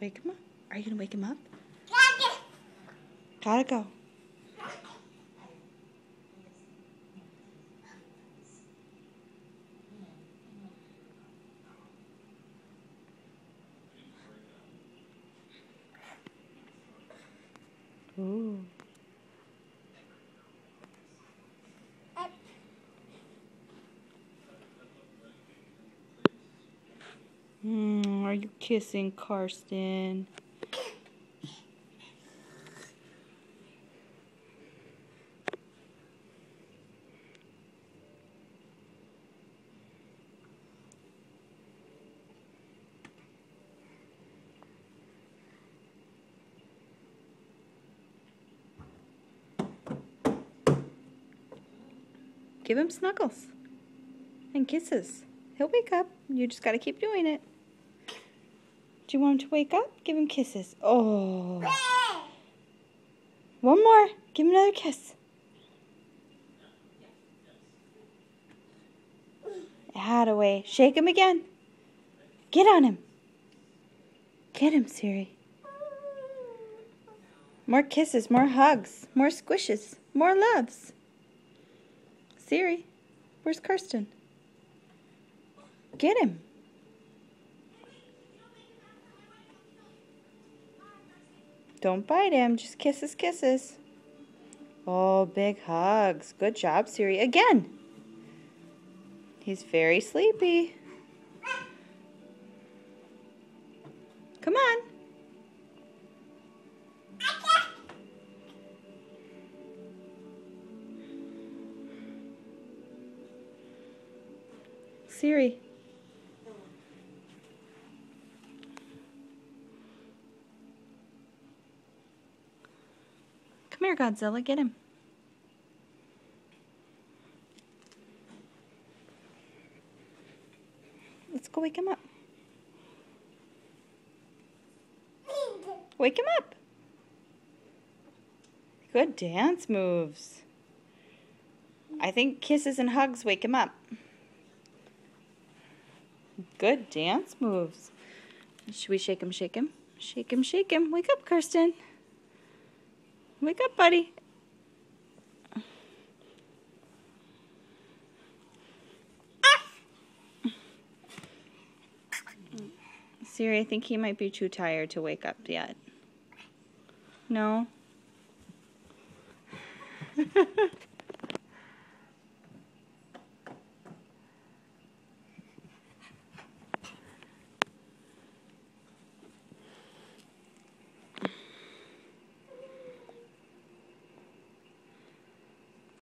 Wake him up. Are you going to wake him up? Gotta go. Ooh. Are you kissing Karsten? Give him snuggles and kisses. He'll wake up. You just gotta keep doing it. Do you want him to wake up? Give him kisses. Oh. One more. Give him another kiss. Attaway. Shake him again. Get on him. Get him, Siri. More kisses, more hugs, more squishes, more loves. Siri, where's Karsten? Get him. Don't bite him, just kisses, kisses. Oh, big hugs. Good job, Siri. Again. He's very sleepy. Come on. Siri. Come here, Godzilla. Get him. Let's go wake him up. Wake him up. Good dance moves. I think kisses and hugs wake him up. Good dance moves. Should we shake him, shake him? Shake him, shake him. Wake up, Karsten. Wake up, buddy. Siri, I think he might be too tired to wake up yet. No?